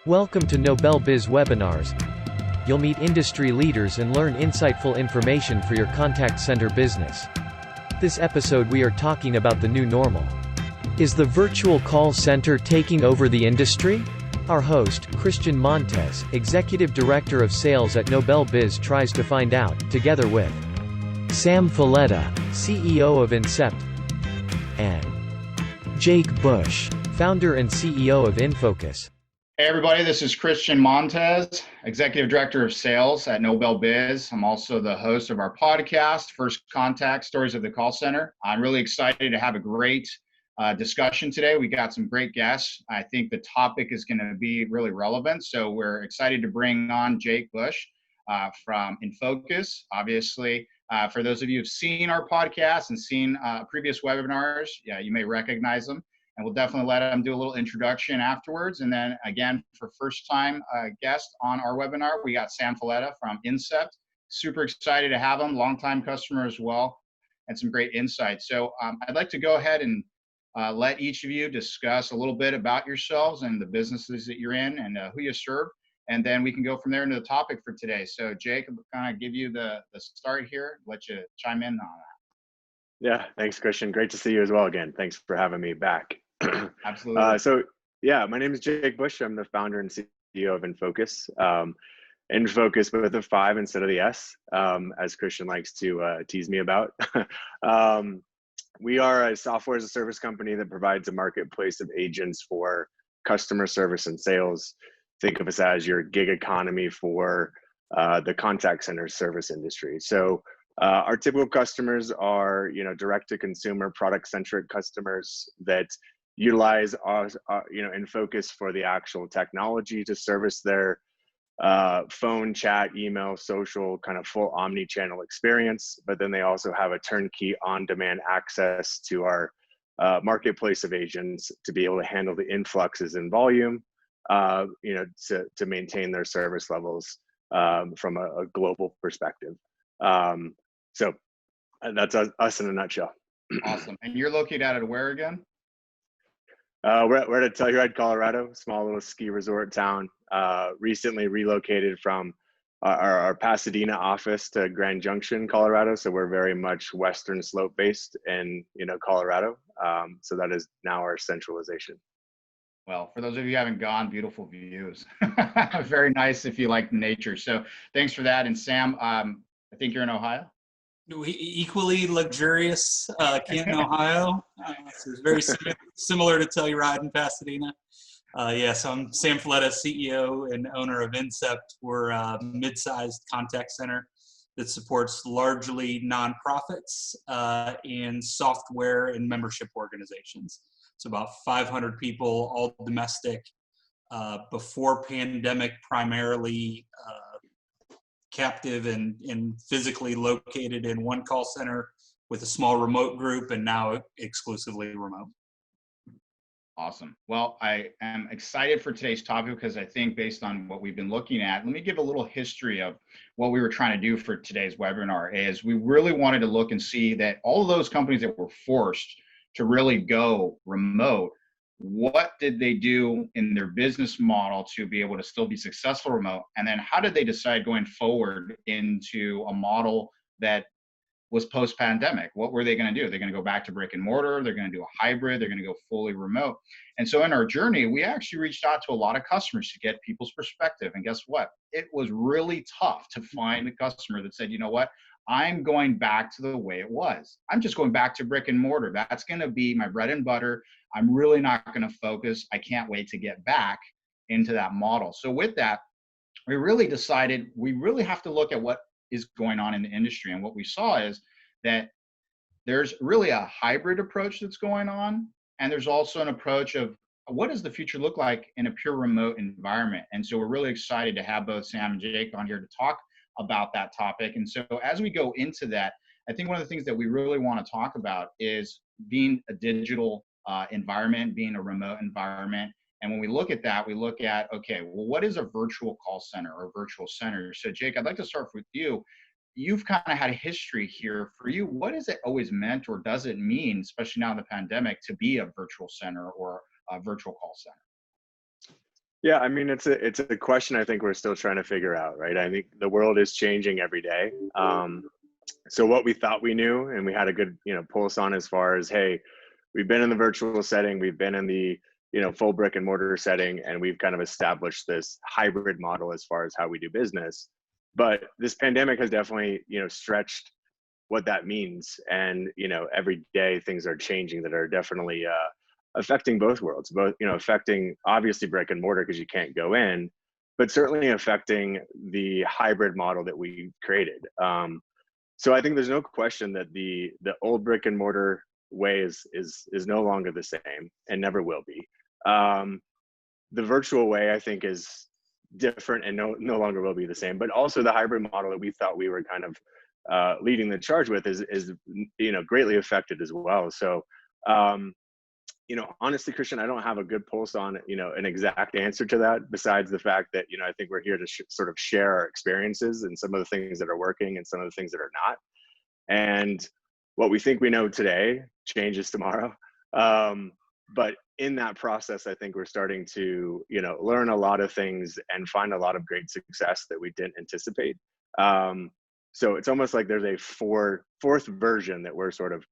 Welcome to NobelBiz Webinars. You'll meet industry leaders and learn insightful information for your contact center business. This episode we are talking about the new normal. Is the virtual call center taking over the industry? Our host, Christian Montes, Executive Director of Sales at NobelBiz, tries to find out, together with Sam Falletta, CEO of INCEPT, and Jake Bush, Founder and CEO of INFOCU5. Hey everybody, this is Christian Montes, Executive Director of Sales at NobelBiz. I'm also the host of our podcast, First Contact, Stories of the Call Center. I'm really excited to have a great discussion today. We got some great guests. I think the topic is going to be really relevant. So we're excited to bring on Jake Bush from INFOCU5. Obviously, for those of you who've seen our podcast and seen previous webinars, you may recognize them. And we'll definitely let him do a little introduction afterwards. And then again, for first time guest on our webinar, we got Sam Falletta from INCEPT. Super excited to have him, longtime customer as well, and some great insights. So I'd like to go ahead and let each of you discuss a little bit about yourselves and the businesses that you're in and who you serve. And then we can go from there into the topic for today. So Jake, I'll kind of give you the start here, let you chime in on that. Yeah, thanks, Christian. Great to see you as well again. Thanks for having me back. Absolutely. So yeah, my name is Jake Bush. I'm the founder and CEO of INFOCU5. INFOCU5 with a 5 instead of the S, as Christian likes to tease me about. We are a software as a service company that provides a marketplace of agents for customer service and sales. Think of us as your gig economy for the contact center service industry. So our typical customers are, direct-to-consumer, product-centric customers that utilize INFOCU5 for the actual technology to service their phone, chat, email, social, kind of full omni-channel experience. But then they also have a turnkey on-demand access to our marketplace of agents to be able to handle the influxes in volume, to maintain their service levels from a global perspective. So that's us in a nutshell. Awesome. And you're located out of where again? We're at Telluride, Colorado, small little ski resort town. Recently relocated from our Pasadena office to Grand Junction, Colorado. So we're very much Western Slope based in Colorado. So that is now our centralization. Well, for those of you who haven't gone, beautiful views. Very nice if you like nature. So thanks for that. And Sam, I think you're in Ohio. Equally luxurious Canton, Ohio. So it's very similar to Telluride in Pasadena. So I'm Sam Falletta, CEO and owner of INCEPT. We're a mid-sized contact center that supports largely nonprofits and software and membership organizations. It's about 500 people, all domestic. Before pandemic, primarily captive and physically located in one call center with a small remote group, and now exclusively remote. Awesome. Well, I am excited for today's topic because I think based on what we've been looking at, let me give a little history of what we were trying to do for today's webinar. Is we really wanted to look and see that all of those companies that were forced to really go remote, what did they do in their business model to be able to still be successful remote? And then how did they decide going forward into a model that was post-pandemic? What were they going to do? They're going to go back to brick and mortar. They're going to do a hybrid. They're going to go fully remote. And so in our journey, we actually reached out to a lot of customers to get people's perspective. And guess what? It was really tough to find a customer that said, you know what? I'm going back to the way it was. I'm just going back to brick and mortar. That's going to be my bread and butter. I'm really not going to focus. I can't wait to get back into that model. So with that, we really decided we really have to look at what is going on in the industry. And what we saw is that there's really a hybrid approach that's going on. And there's also an approach of what does the future look like in a pure remote environment? And so we're really excited to have both Sam and Jake on here to talk about that topic. And so as we go into that, I think one of the things that we really want to talk about is being a digital environment, being a remote environment. And when we look at that, we look at, okay, well, what is a virtual call center or virtual center? So Jake, I'd like to start with you. You've kind of had a history here. For you, what has it always meant, or does it mean, especially now in the pandemic, to be a virtual center or a virtual call center? Yeah, I mean, it's a question I think we're still trying to figure out, right? I think the world is changing every day. So what we thought we knew and we had a good, pulse on as far as, hey, we've been in the virtual setting, we've been in the, full brick and mortar setting, and we've kind of established this hybrid model as far as how we do business. But this pandemic has definitely, stretched what that means. And, every day things are changing that are definitely affecting both worlds, both, affecting obviously brick and mortar because you can't go in, but certainly affecting the hybrid model that we created. So I think there's no question that the old brick and mortar way is no longer the same and never will be. The virtual way I think is different and no longer will be the same. But also the hybrid model that we thought we were kind of leading the charge with is greatly affected as well. So honestly, Christian, I don't have a good pulse on an exact answer to that. Besides the fact that I think we're here to sort of share our experiences and some of the things that are working and some of the things that are not. And what we think we know today changes tomorrow. But in that process, I think we're starting to learn a lot of things and find a lot of great success that we didn't anticipate. So it's almost like there's a fourth version that we're sort of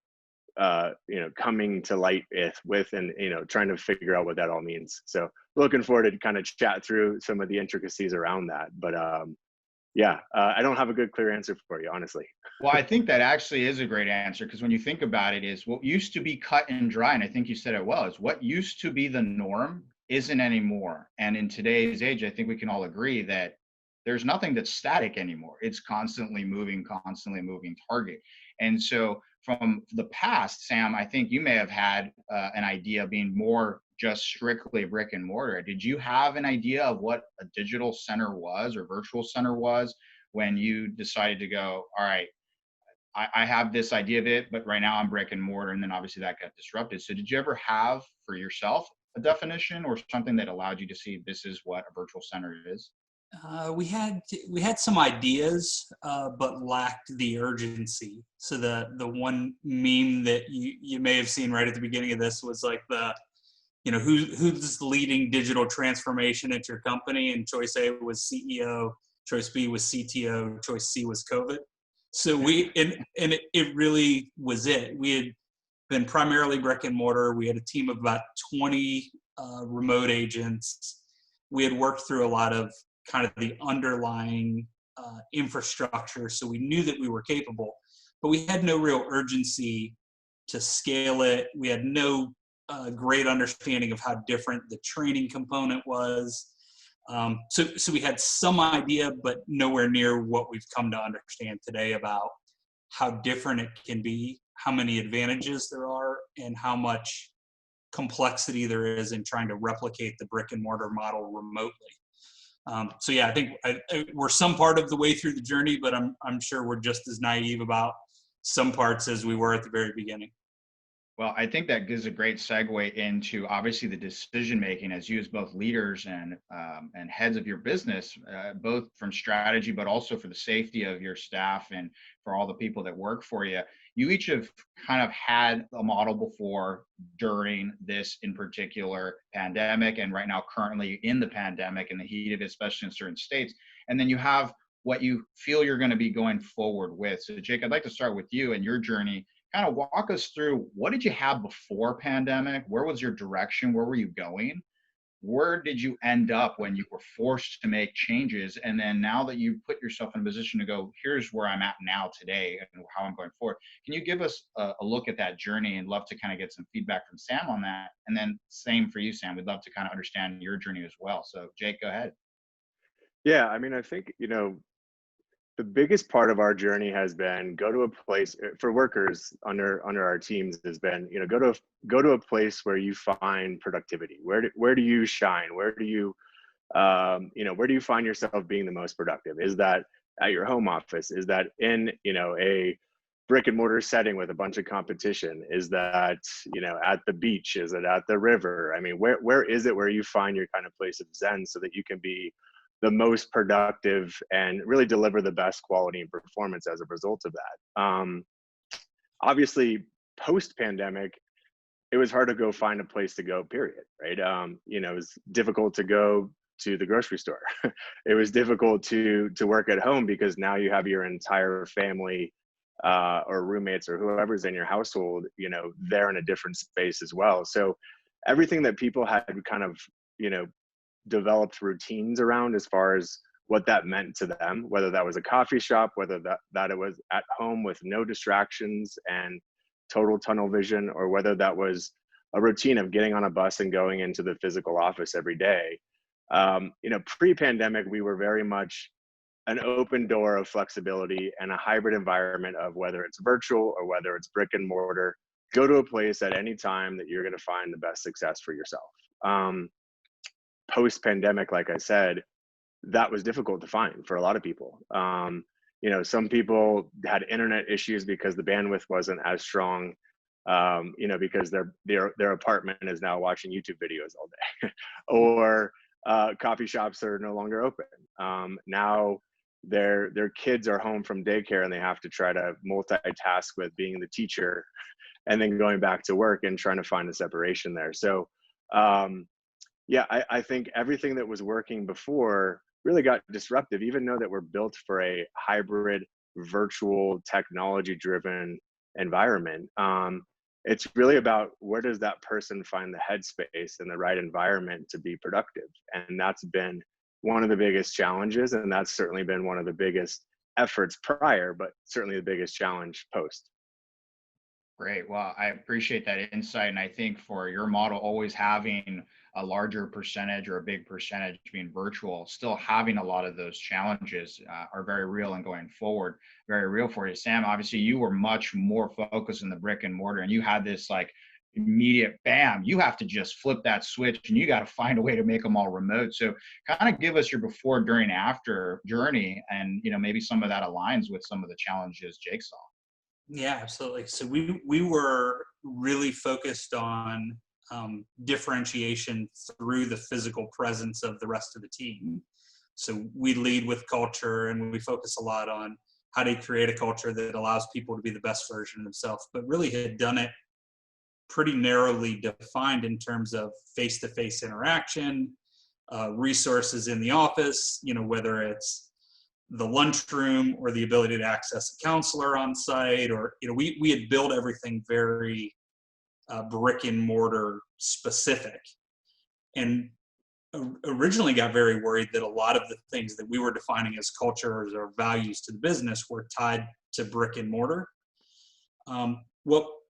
coming to light with and trying to figure out what that all means. So looking forward to kind of chat through some of the intricacies around that. But I don't have a good clear answer for you, honestly. Well, I think that actually is a great answer, because when you think about it, is what used to be cut and dry, and I think you said it well, is what used to be the norm isn't anymore. And in today's age, I think we can all agree that there's nothing that's static anymore. It's constantly moving target. And so from the past, Sam, I think you may have had an idea of being more just strictly brick and mortar. Did you have an idea of what a digital center was or virtual center was when you decided to go, all right, I have this idea of it, but right now I'm brick and mortar, and then obviously that got disrupted. So did you ever have for yourself a definition or something that allowed you to see this is what a virtual center is? We had some ideas, but lacked the urgency. So the one meme that you may have seen right at the beginning of this was like who's leading digital transformation at your company, and choice A was CEO, choice B was CTO, choice C was COVID. So it really was it. We had been primarily brick and mortar. We had a team of about 20 remote agents. We had worked through a lot of kind of the underlying infrastructure, so we knew that we were capable, but we had no real urgency to scale it. We had no great understanding of how different the training component was. So we had some idea, but nowhere near what we've come to understand today about how different it can be, how many advantages there are, and how much complexity there is in trying to replicate the brick and mortar model remotely. So yeah, I think we're some part of the way through the journey, but I'm sure we're just as naive about some parts as we were at the very beginning. Well, I think that gives a great segue into obviously the decision making as you as both leaders and heads of your business, both from strategy, but also for the safety of your staff and for all the people that work for you. You each have kind of had a model before, during this in particular pandemic, and right now currently in the pandemic and the heat of it, especially in certain states. And then you have what you feel you're going to be going forward with. So Jake, I'd like to start with you and your journey. Kind of walk us through, what did you have before pandemic? Where was your direction? Where were you going? Where did you end up when you were forced to make changes? And then now that you put yourself in a position to go, here's where I'm at now today and how I'm going forward. Can you give us a look at that journey? And love to kind of get some feedback from Sam on that. And then same for you, Sam. We'd love to kind of understand your journey as well. So Jake, go ahead. Yeah, I mean, I think, the biggest part of our journey has been go to a place for workers under our teams has been, go to a place where you find productivity. Where do you shine? Where do you find yourself being the most productive? Is that at your home office? Is that in, a brick and mortar setting with a bunch of competition? Is that, at the beach? Is it at the river? I mean, where is it where you find your kind of place of zen so that you can be the most productive and really deliver the best quality and performance as a result of that? Obviously, post-pandemic, it was hard to go find a place to go, period, right? It was difficult to go to the grocery store. It was difficult to work at home because now you have your entire family or roommates or whoever's in your household, you know, they're in a different space as well. So everything that people had kind of, you know, developed routines around as far as what that meant to them, whether that was a coffee shop, whether that it was at home with no distractions and total tunnel vision, or whether that was a routine of getting on a bus and going into the physical office every day. You know, pre-pandemic, we were very much an open door of flexibility and a hybrid environment of whether it's virtual or whether it's brick and mortar, go to a place at any time that you're going to find the best success for yourself. Post-pandemic, like I said, that was difficult to find for a lot of people. You know, some people had internet issues because the bandwidth wasn't as strong, you know, because their apartment is now watching YouTube videos all day, or coffee shops are no longer open. Now their kids are home from daycare and they have to try to multitask with being the teacher and then going back to work and trying to find a separation there. So yeah, I think everything that was working before really got disruptive, even though that we're built for a hybrid, virtual, technology-driven environment. It's really about where does that person find the headspace and the right environment to be productive. And that's been one of the biggest challenges. And that's certainly been one of the biggest efforts prior, but certainly the biggest challenge post. Great. Well, I appreciate that insight. And I think for your model, always having a larger percentage or a big percentage being virtual, still having a lot of those challenges are very real and going forward, very real for you. Sam, obviously you were much more focused in the brick and mortar and you had this like immediate bam, you have to just flip that switch and you got to find a way to make them all remote. So kind of give us your before, during, after journey. And, you know, maybe some of that aligns with some of the challenges Jake saw. Yeah, absolutely. So we were really focused on differentiation through the physical presence of the rest of the team. So we lead with culture and we focus a lot on how to create a culture that allows people to be the best version of themselves, but really had done it pretty narrowly defined in terms of face-to-face interaction, resources in the office, you know, whether it's the lunchroom or the ability to access a counselor on site, or, you know, we had built everything very brick and mortar specific, and originally got very worried that a lot of the things that we were defining as cultures or values to the business were tied to brick and mortar.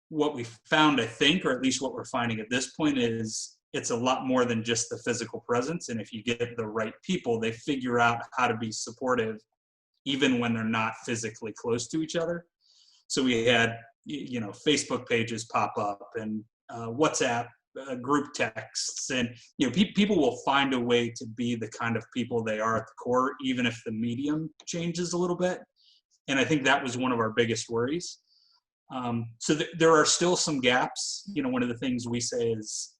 What we found, I think, or at least what we're finding at this point, is it's a lot more than just the physical presence. And if you get the right people, they figure out how to be supportive even when they're not physically close to each other. So we had, you know, Facebook pages pop up and WhatsApp group texts, and, you know, people will find a way to be the kind of people they are at the core, even if the medium changes a little bit. And I think that was one of our biggest worries. So there are still some gaps. You know, one of the things we say is,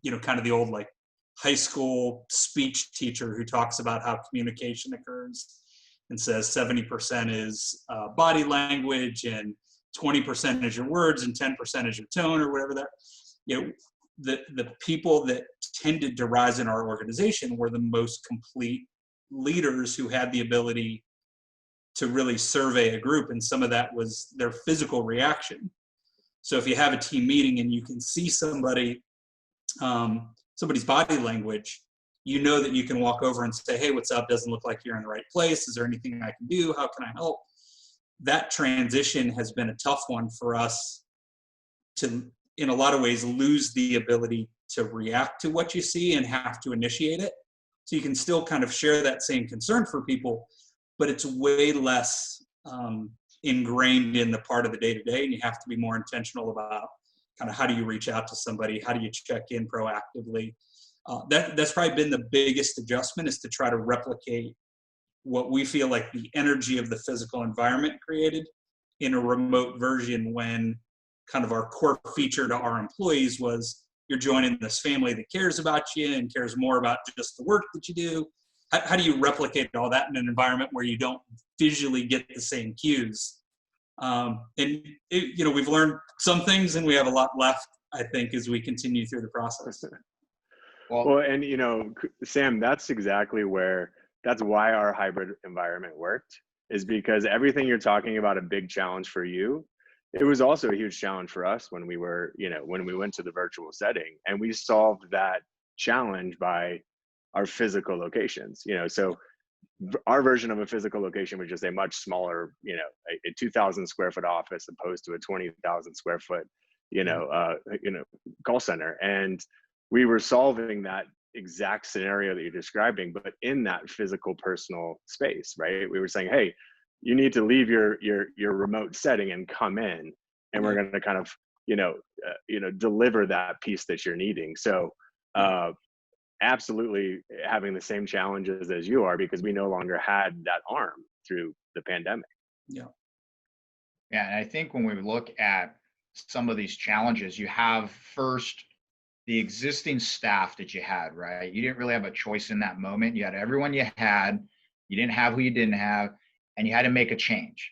you know, kind of the old like high school speech teacher who talks about how communication occurs and says 70% is body language and 20% is your words and 10% is your tone, or whatever that, you know, the people that tended to rise in our organization were the most complete leaders who had the ability to really survey a group, and some of that was their physical reaction. So if you have a team meeting and you can see somebody's body language, you know that you can walk over and say, hey, what's up? Doesn't look like you're in the right place. Is there anything I can do? How can I help? That transition has been a tough one for us to, in a lot of ways, lose the ability to react to what you see and have to initiate it. So you can still kind of share that same concern for people, but it's way less ingrained in the part of the day-to-day, and you have to be more intentional about kind of how do you reach out to somebody, how do you check in proactively. That's probably been the biggest adjustment, is to try to replicate what we feel like the energy of the physical environment created in a remote version, when kind of our core feature to our employees was, you're joining this family that cares about you and cares more about just the work that you do. How do you replicate all that in an environment where you don't visually get the same cues? You know, we've learned some things and we have a lot left, I think, as we continue through the process. Well, and Sam, that's why our hybrid environment worked, is because everything you're talking about, a big challenge for you, it was also a huge challenge for us when we were, when we went to the virtual setting, and we solved that challenge by our physical locations. So our version of a physical location was just a much smaller, a 2,000 square foot office opposed to a 20,000 square foot, call center. And we were solving that exact scenario that you're describing, but in that physical personal space, right? We were saying, hey, you need to leave your remote setting and come in, and we're going to kind of, deliver that piece that you're needing. So, absolutely having the same challenges as you are, because we no longer had that arm through the pandemic. Yeah. Yeah. And I think when we look at some of these challenges, you have first the existing staff that you had, right? You didn't really have a choice in that moment. You had everyone you had, you didn't have who you didn't have, and you had to make a change.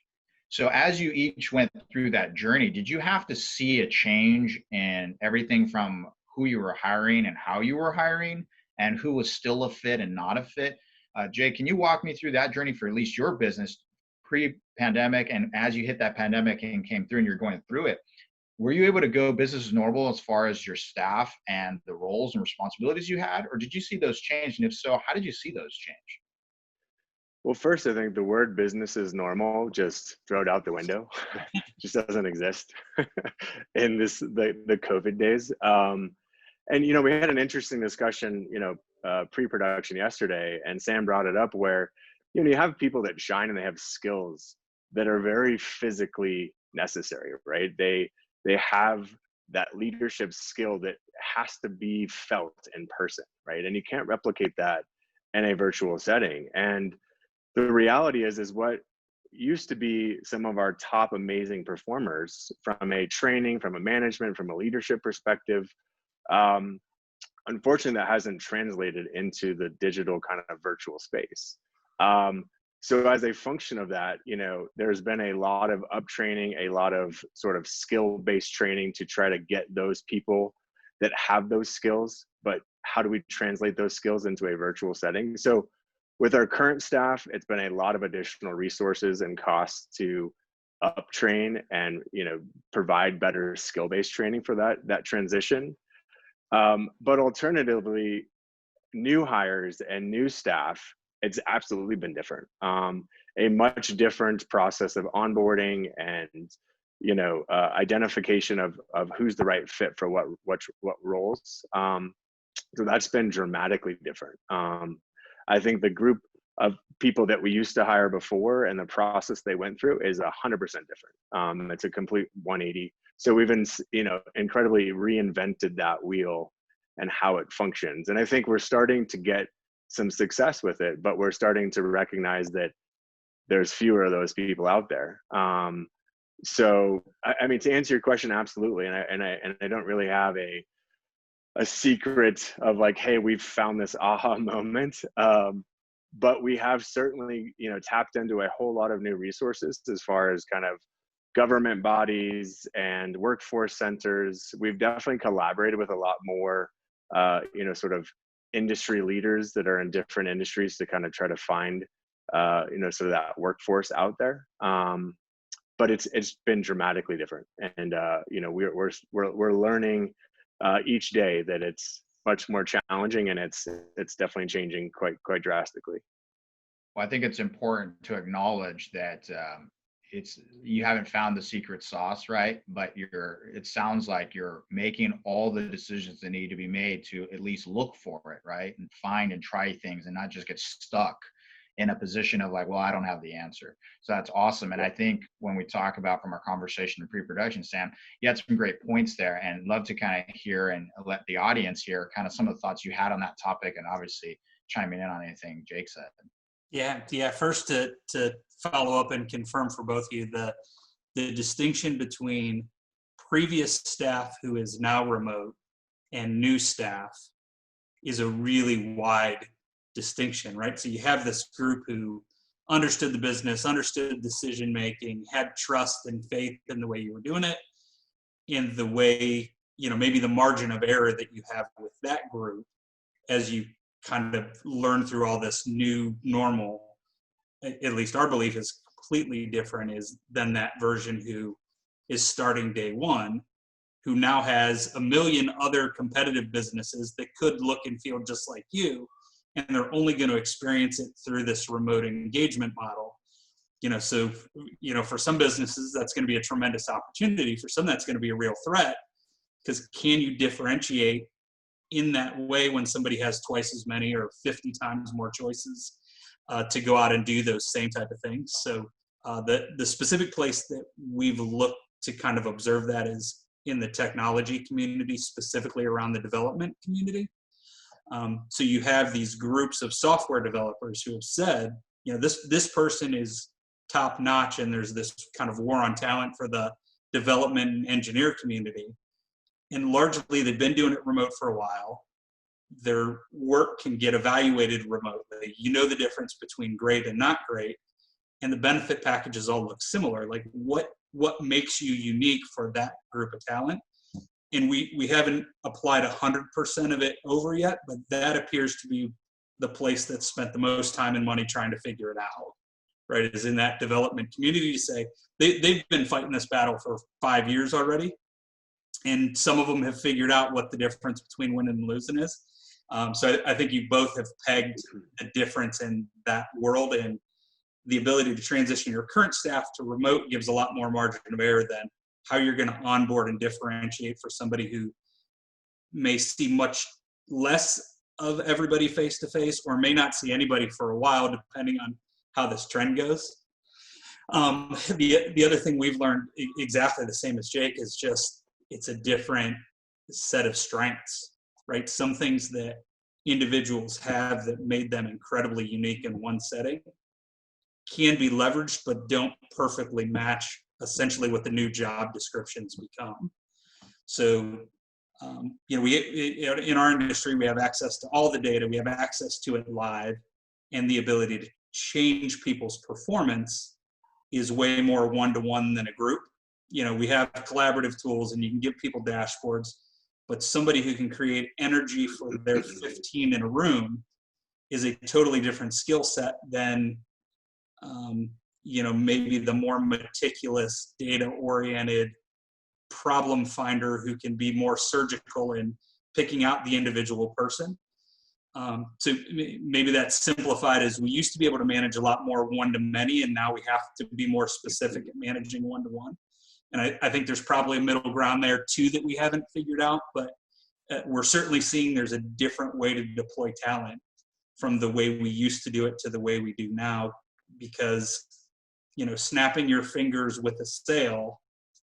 So as you each went through that journey, did you have to see a change in everything from who you were hiring and how you were hiring, and who was still a fit and not a fit? Jay, can you walk me through that journey for at least your business pre-pandemic, and as you hit that pandemic and came through and you're going through it, were you able to go business as normal as far as your staff and the roles and responsibilities you had, or did you see those change? And if so, how did you see those change? Well, first, I think the word business as normal, just throw it out the window. Just doesn't exist in the COVID days. And, we had an interesting discussion, pre-production yesterday, and Sam brought it up where, you have people that shine and they have skills that are very physically necessary, right? They have that leadership skill that has to be felt in person, right? And you can't replicate that in a virtual setting. And the reality is what used to be some of our top amazing performers from a training, from a management, from a leadership perspective, unfortunately, that hasn't translated into the digital kind of virtual space. So as a function of that, there's been a lot of uptraining, a lot of sort of skill-based training to try to get those people that have those skills, but how do we translate those skills into a virtual setting? So with our current staff, it's been a lot of additional resources and costs to uptrain and, provide better skill-based training for that transition. But alternatively, new hires and new staff, it's absolutely been different. A much different process of onboarding and, identification of who's the right fit for what roles. So that's been dramatically different. I think the group of people that we used to hire before and the process they went through is 100% different. It's a complete 180. So we've been, incredibly reinvented that wheel and how it functions. And I think we're starting to get some success with it, but we're starting to recognize that there's fewer of those people out there. So, I mean, to answer your question, absolutely. And I don't really have a secret of like, hey, we've found this aha moment. But we have certainly, tapped into a whole lot of new resources as far as kind of government bodies and workforce centers. We've definitely collaborated with a lot more, sort of industry leaders that are in different industries to kind of try to find, sort of that workforce out there. But it's been dramatically different, and we're learning each day that it's much more challenging, and it's definitely changing quite drastically. Well, I think it's important to acknowledge that you haven't found the secret sauce, right? But it sounds like you're making all the decisions that need to be made to at least look for it, right? And find and try things, and not just get stuck in a position of like, well, I don't have the answer. So that's awesome. And I think when we talk about from our conversation in pre-production, Sam, you had some great points there, and love to kind of hear and let the audience hear kind of some of the thoughts you had on that topic, and obviously chiming in on anything Jake said. Yeah. First, to follow up and confirm for both of you, the distinction between previous staff who is now remote and new staff is a really wide distinction, right? So you have this group who understood the business, understood decision making, had trust and faith in the way you were doing it, in the way, maybe the margin of error that you have with that group as you kind of learn through all this new normal, at least our belief is completely different than that version who is starting day one, who now has a million other competitive businesses that could look and feel just like you, and they're only going to experience it through this remote engagement model. So, for some businesses, that's going to be a tremendous opportunity. For some, that's going to be a real threat, because can you differentiate in that way when somebody has twice as many or 50 times more choices to go out and do those same type of things? So the specific place that we've looked to kind of observe that is in the technology community, specifically around the development community. So you have these groups of software developers who have said, this person is top notch, and there's this kind of war on talent for the development and engineer community. And largely they've been doing it remote for a while. Their work can get evaluated remotely. The difference between great and not great, and the benefit packages all look similar. Like what makes you unique for that group of talent? And we haven't applied 100% of it over yet, but that appears to be the place that's spent the most time and money trying to figure it out, right? Is in that development community to say they've been fighting this battle for 5 years already. And some of them have figured out what the difference between winning and losing is. So I think you both have pegged the difference in that world, and the ability to transition your current staff to remote gives a lot more margin of error than how you're going to onboard and differentiate for somebody who may see much less of everybody face-to-face, or may not see anybody for a while, depending on how this trend goes. The other thing we've learned exactly the same as Jake is just, it's a different set of strengths, right? Some things that individuals have that made them incredibly unique in one setting can be leveraged, but don't perfectly match essentially what the new job descriptions become. So, in our industry, we have access to all the data, we have access to it live, and the ability to change people's performance is way more one-to-one than a group. We have collaborative tools and you can give people dashboards, but somebody who can create energy for their 15 in a room is a totally different skill set than, maybe the more meticulous, data-oriented problem finder who can be more surgical in picking out the individual person. So maybe that's simplified as we used to be able to manage a lot more one-to-many, and now we have to be more specific at managing one-to-one. And I think there's probably a middle ground there too that we haven't figured out, but we're certainly seeing there's a different way to deploy talent from the way we used to do it to the way we do now, because, snapping your fingers with a sale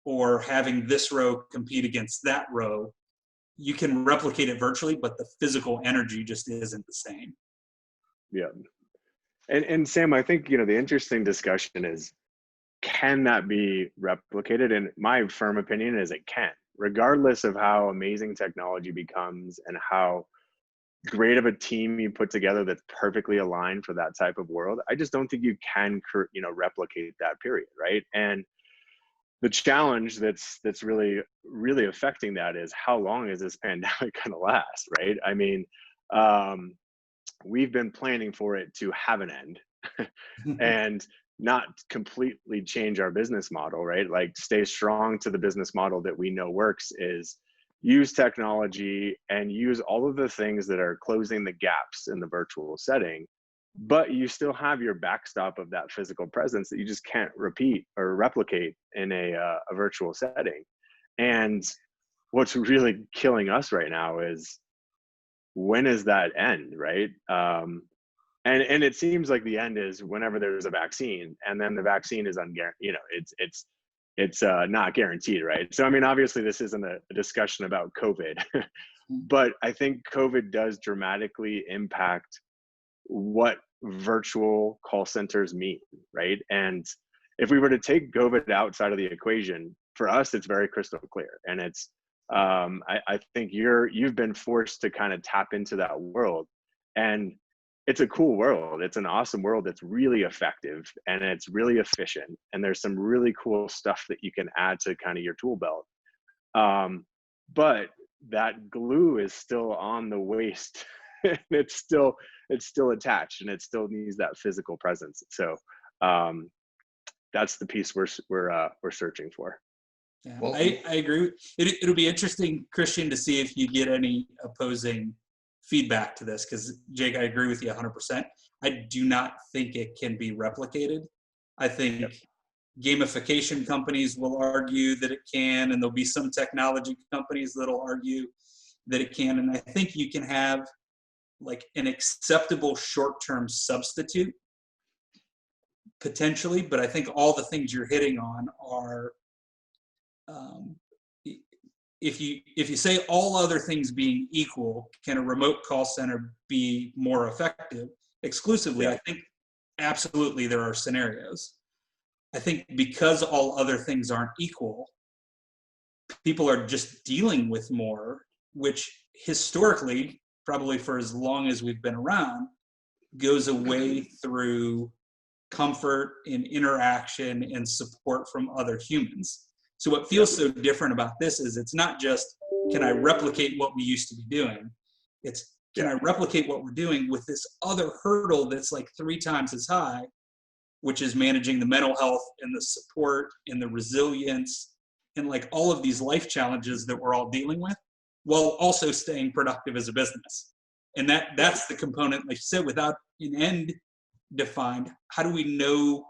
or having this row compete against that row, you can replicate it virtually, but the physical energy just isn't the same. Yeah. And Sam, I think, the interesting discussion is, can that be replicated? And my firm opinion is it can, regardless of how amazing technology becomes and how great of a team you put together that's perfectly aligned for that type of world. I just don't think you can, replicate that period, right? And the challenge that's really, really affecting that is, how long is this pandemic going to last, right? I mean, we've been planning for it to have an end and not completely change our business model, right? Like, stay strong to the business model that we know works, is use technology and use all of the things that are closing the gaps in the virtual setting, but you still have your backstop of that physical presence that you just can't repeat or replicate in a virtual setting. And what's really killing us right now is, when is that end, right? And it seems like the end is whenever there's a vaccine, and then the vaccine is it's not guaranteed, right? So, I mean, obviously this isn't a discussion about COVID, but I think COVID does dramatically impact what virtual call centers mean, right? And if we were to take COVID outside of the equation, for us, it's very crystal clear. And it's, I think you've been forced to kind of tap into that world, and it's a cool world. It's an awesome world that's really effective and it's really efficient. And there's some really cool stuff that you can add to kind of your tool belt. But that glue is still on the waist and it's still attached, and it still needs that physical presence. So that's the piece we're searching for. Yeah, Well, I agree. It'll be interesting, Christian, to see if you get any opposing feedback to this, because Jake, I agree with you 100%. I do not think it can be replicated. I think gamification companies will argue that it can, and there'll be some technology companies that'll argue that it can. And I think you can have like an acceptable short-term substitute potentially, but I think all the things you're hitting on are, if you say all other things being equal, can a remote call center be more effective exclusively? Yeah. I think absolutely there are scenarios. I think because all other things aren't equal, people are just dealing with more, which historically, probably for as long as we've been around, goes away through comfort and interaction and support from other humans. So what feels so different about this is it's not just, can I replicate what we used to be doing? It's, can I replicate what we're doing with this other hurdle that's like 3 times as high, which is managing the mental health and the support and the resilience and like all of these life challenges that we're all dealing with, while also staying productive as a business. And that's the component, like you said, without an end defined, how do we know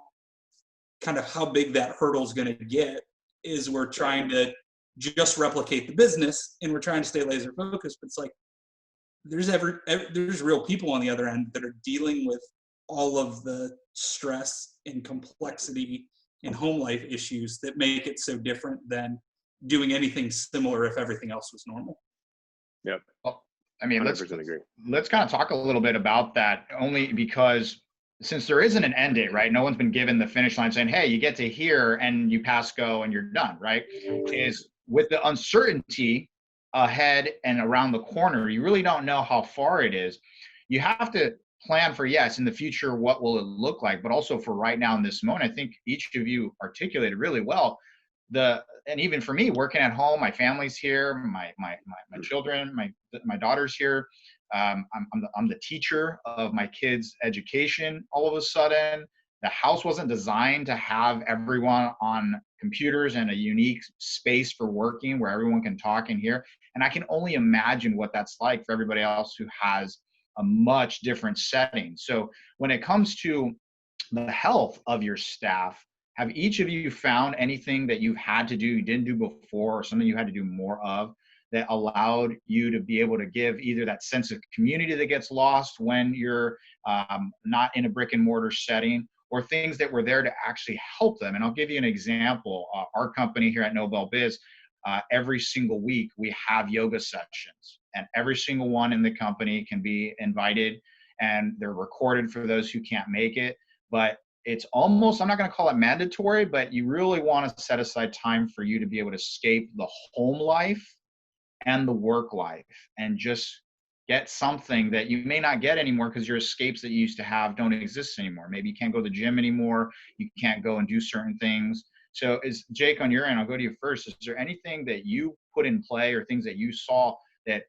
kind of how big that hurdle is going to get? Is we're trying to just replicate the business and we're trying to stay laser focused, but it's like there's real people on the other end that are dealing with all of the stress and complexity and home life issues that make it so different than doing anything similar if everything else was normal. Yep. Well, I mean, let's agree. Let's kind of talk a little bit about that, only because since there isn't an end date, right? No one's been given the finish line saying, hey, you get to here and you pass go and you're done, right? Is with the uncertainty ahead and around the corner, you really don't know how far it is. You have to plan for, yes, in the future, what will it look like, but also for right now in this moment. I think each of you articulated really well. And even for me, working at home, my family's here, my children, my daughter's here. I'm the teacher of my kids' education. All of a sudden, the house wasn't designed to have everyone on computers and a unique space for working where everyone can talk and hear. And I can only imagine what that's like for everybody else who has a much different setting. So when it comes to the health of your staff, have each of you found anything that you've had to do, you didn't do before, or something you had to do more of that allowed you to be able to give either that sense of community that gets lost when you're not in a brick and mortar setting, or things that were there to actually help them? And I'll give you an example. Our company here at NobelBiz, every single week we have yoga sessions, and every single one in the company can be invited, and they're recorded for those who can't make it. But it's almost, I'm not going to call it mandatory, but you really want to set aside time for you to be able to escape the home life and the work life and just get something that you may not get anymore because your escapes that you used to have don't exist anymore. Maybe you can't go to the gym anymore. You can't go and do certain things. So is Jake, on your end, I'll go to you first. Is there anything that you put in play or things that you saw that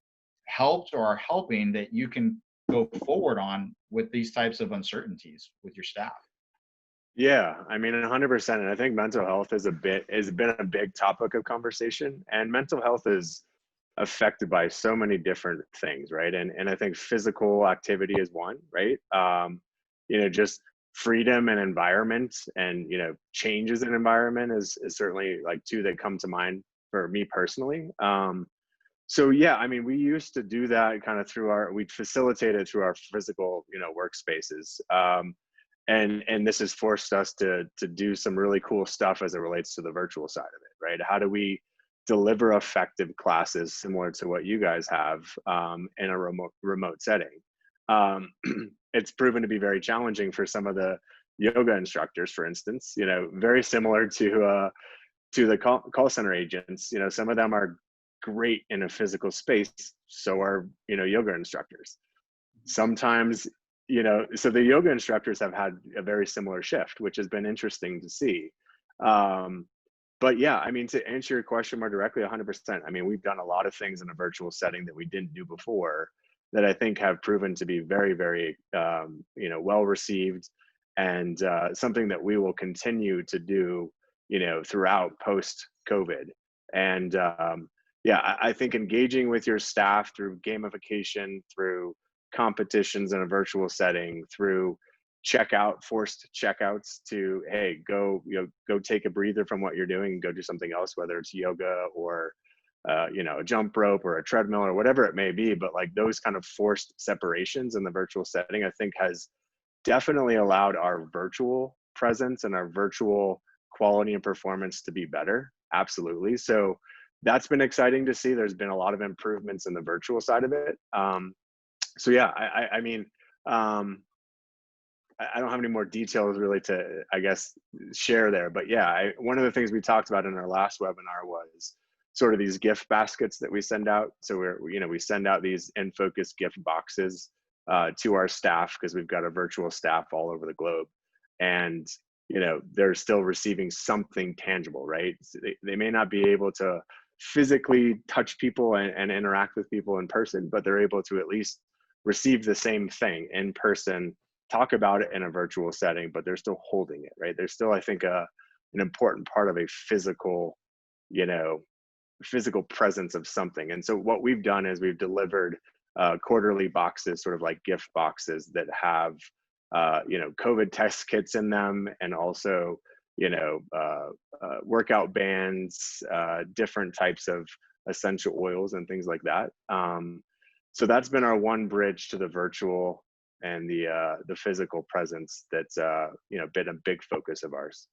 helped or are helping that you can go forward on with these types of uncertainties with your staff? Yeah, I mean, 100%. And I think mental health has been a big topic of conversation, and mental health is affected by so many different things, right? And I think physical activity is one, right? Just freedom and environment, and changes in environment is certainly like 2 that come to mind for me personally. So yeah, I mean, we used to do that kind of we'd facilitate it through our physical, workspaces. And this has forced us to do some really cool stuff as it relates to the virtual side of it, right? How do we deliver effective classes similar to what you guys have in a remote setting? It's proven to be very challenging for some of the yoga instructors, for instance. Very similar to the call center agents. Some of them are great in a physical space, so are yoga instructors. Sometimes, so the yoga instructors have had a very similar shift, which has been interesting to see. But yeah, I mean, to answer your question more directly, 100%. I mean, we've done a lot of things in a virtual setting that we didn't do before. that I think have proven to be very, very, well received, and something that we will continue to do, throughout post-COVID. And I think engaging with your staff through gamification, through competitions in a virtual setting, through forced checkouts to, hey, go take a breather from what you're doing and go do something else, whether it's yoga or a jump rope or a treadmill or whatever it may be. But like those kind of forced separations in the virtual setting, I think has definitely allowed our virtual presence and our virtual quality and performance to be better. Absolutely. So that's been exciting to see. There's been a lot of improvements in the virtual side of it. I don't have any more details really to, I guess, share there. But yeah, one of the things we talked about in our last webinar was sort of these gift baskets that we send out. So we send out these INFOCU5 gift boxes to our staff, because we've got a virtual staff all over the globe. And, they're still receiving something tangible, right? So they may not be able to physically touch people and interact with people in person, but they're able to at least receive the same thing in person, talk about it in a virtual setting, but they're still holding it, right? There's still, I think, an important part of a physical presence of something. And so what we've done is we've delivered quarterly boxes, sort of like gift boxes that have, COVID test kits in them, and also, workout bands, different types of essential oils and things like that. So that's been our one bridge to the virtual and the physical presence that's been a big focus of ours.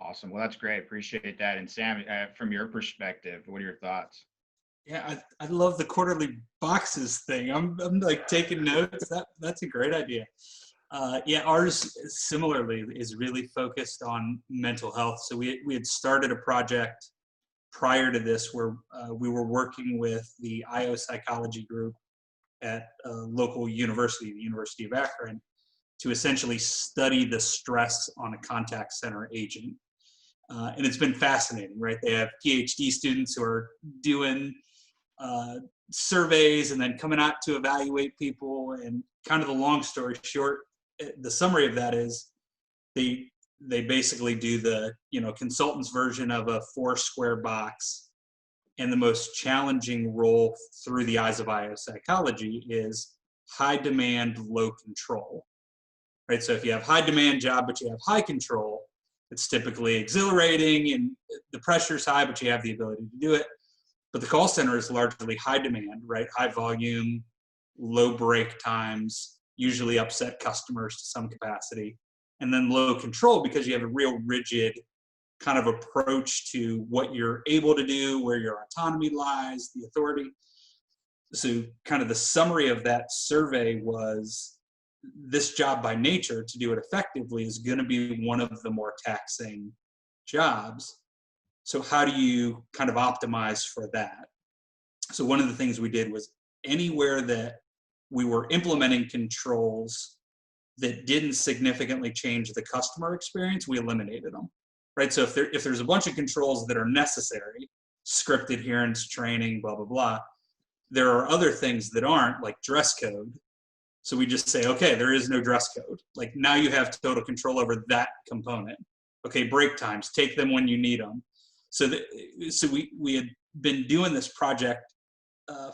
Awesome. Well, that's great. Appreciate that. And Sam, from your perspective, what are your thoughts? Yeah, I love the quarterly boxes thing. I'm like taking notes. That's a great idea. Ours similarly is really focused on mental health. So we had started a project prior to this where we were working with the IO psychology group at a local university, the University of Akron, to essentially study the stress on a contact center agent. And it's been fascinating, right? They have PhD students who are doing surveys and then coming out to evaluate people. And kind of the long story short, the summary of that is they basically do the consultant's version of a 4-square box. And the most challenging role through the eyes of IO psychology is high demand, low control, right? So if you have high demand job, but you have high control, it's typically exhilarating and the pressure's high, but you have the ability to do it. But the call center is largely high demand, right? High volume, low break times, usually upset customers to some capacity, and then low control because you have a real rigid kind of approach to what you're able to do, where your autonomy lies, the authority. So kind of the summary of that survey was, this job by nature, to do it effectively, is going to be one of the more taxing jobs. So how do you kind of optimize for that? So one of the things we did was, anywhere that we were implementing controls that didn't significantly change the customer experience, we eliminated them. Right, so if there's a bunch of controls that are necessary, script adherence, training, blah, blah, blah, there are other things that aren't, like dress code. So we just say, okay, there is no dress code. Like, now you have total control over that component. Okay, break times, take them when you need them. So we had been doing this project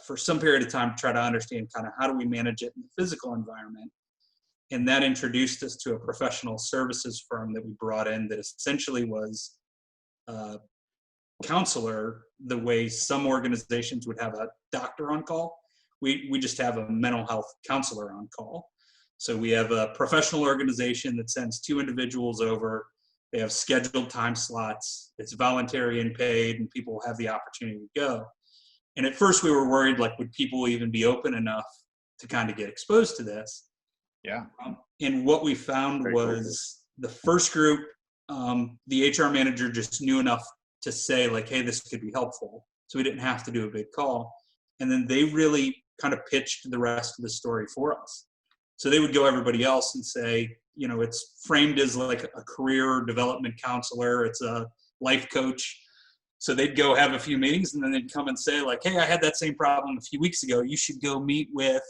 for some period of time to try to understand kind of how do we manage it in the physical environment. And that introduced us to a professional services firm that we brought in that essentially was a counselor, the way some organizations would have a doctor on call. We just have a mental health counselor on call. So we have a professional organization that sends 2 individuals over. They have scheduled time slots. It's voluntary and paid, and people have the opportunity to go. And at first we were worried, like, would people even be open enough to kind of get exposed to this? Yeah. And what we found was the first group, the HR manager just knew enough to say, like, hey, this could be helpful. So we didn't have to do a big call. And then they really kind of pitched the rest of the story for us. So they would go everybody else and say, it's framed as like a career development counselor. It's a life coach. So they'd go have a few meetings and then they'd come and say, like, hey, I had that same problem a few weeks ago. You should go meet with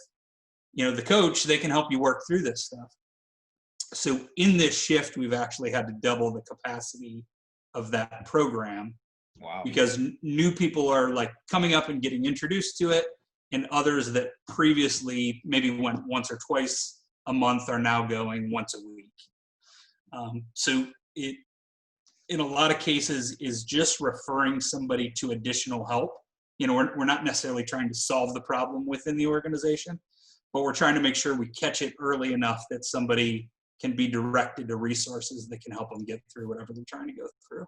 the coach, they can help you work through this stuff. So in this shift, we've actually had to double the capacity of that program. Wow. Because new people are like coming up and getting introduced to it, and others that previously maybe went once or twice a month are now going once a week. So it, in a lot of cases, is just referring somebody to additional help. We're not necessarily trying to solve the problem within the organization, but we're trying to make sure we catch it early enough that somebody can be directed to resources that can help them get through whatever they're trying to go through.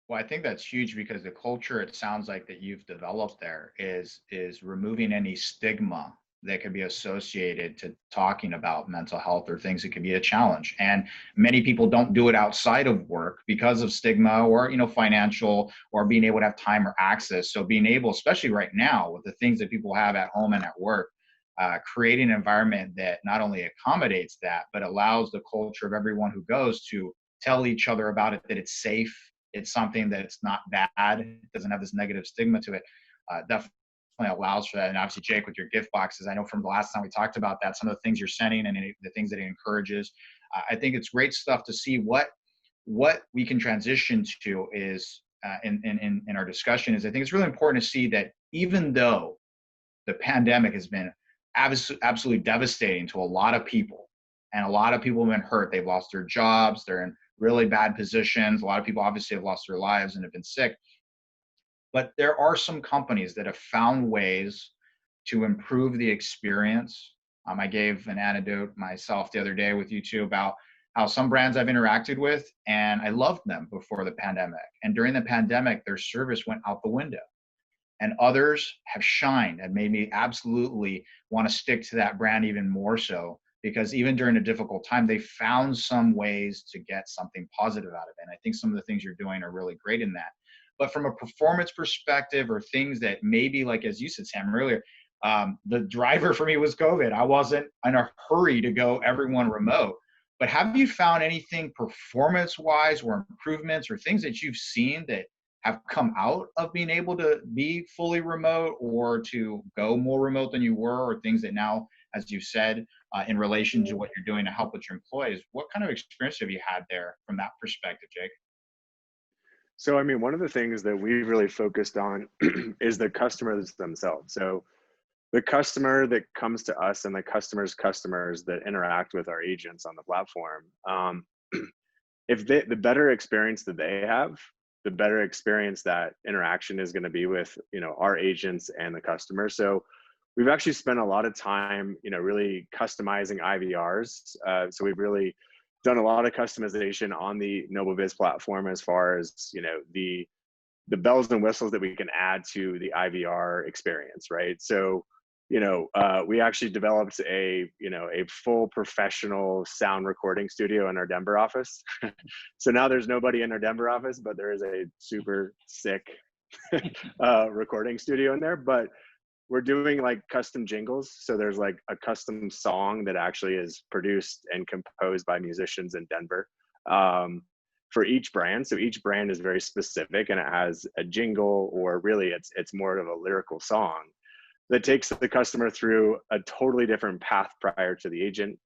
Well, I think that's huge, because the culture, it sounds like, that you've developed there is removing any stigma that could be associated to talking about mental health or things that could be a challenge. And many people don't do it outside of work because of stigma or, financial, or being able to have time or access. So being able, especially right now with the things that people have at home and at work, creating an environment that not only accommodates that, but allows the culture of everyone who goes to tell each other about it, that it's safe. It's something that's not bad. It doesn't have this negative stigma to it. Definitely allows for that. And obviously, Jake, with your gift boxes, I know from the last time we talked about that, some of the things you're sending and the things that it encourages. I think it's great stuff to see. What we can transition to is in our discussion is, I think it's really important to see that even though the pandemic has been absolutely devastating to a lot of people, and a lot of people have been hurt, they've lost their jobs, they're in really bad positions. A lot of people obviously have lost their lives and have been sick. But there are some companies that have found ways to improve the experience. I gave an anecdote myself the other day with you two about how some brands I've interacted with, and I loved them before the pandemic. And during the pandemic, their service went out the window. And others have shined and made me absolutely want to stick to that brand even more so, because even during a difficult time, they found some ways to get something positive out of it. And I think some of the things you're doing are really great in that. But from a performance perspective, or things that maybe, like as you said, Sam, earlier, the driver for me was COVID. I wasn't in a hurry to go everyone remote. But have you found anything performance-wise, or improvements, or things that you've seen that have come out of being able to be fully remote, or to go more remote than you were, or things that now, as you said, in relation to what you're doing to help with your employees? What kind of experience have you had there from that perspective, Jake? So, I mean, one of the things that we really focused on is the customers themselves. So the customer that comes to us and the customer's customers that interact with our agents on the platform, if the better experience that they have, the better experience that interaction is going to be with, our agents and the customer. So we've actually spent a lot of time, really customizing IVRs. So we've really done a lot of customization on the NobelBiz platform, as far as, the bells and whistles that we can add to the IVR experience, right? So, we actually developed a full professional sound recording studio in our Denver office. So now there's nobody in our Denver office, but there is a super sick recording studio in there. But we're doing like custom jingles. So there's like a custom song that actually is produced and composed by musicians in Denver for each brand. So each brand is very specific, and it has a jingle, or really it's more of a lyrical song that takes the customer through a totally different path prior to the agent,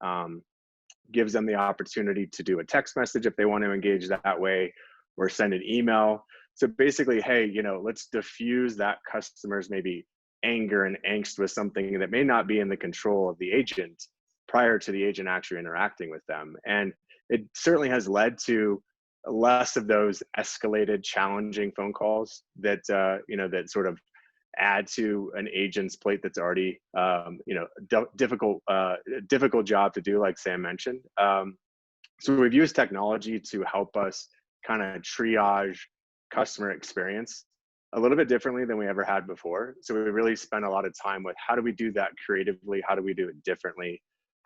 gives them the opportunity to do a text message if they want to engage that way, or send an email. So basically, hey, let's diffuse that customer's maybe anger and angst with something that may not be in the control of the agent prior to the agent actually interacting with them. And it certainly has led to less of those escalated, challenging phone calls that, that sort of add to an agent's plate that's already, difficult job to do, like Sam mentioned. So we've used technology to help us kind of triage customer experience a little bit differently than we ever had before. So we really spent a lot of time with, how do we do that creatively? How do we do it differently?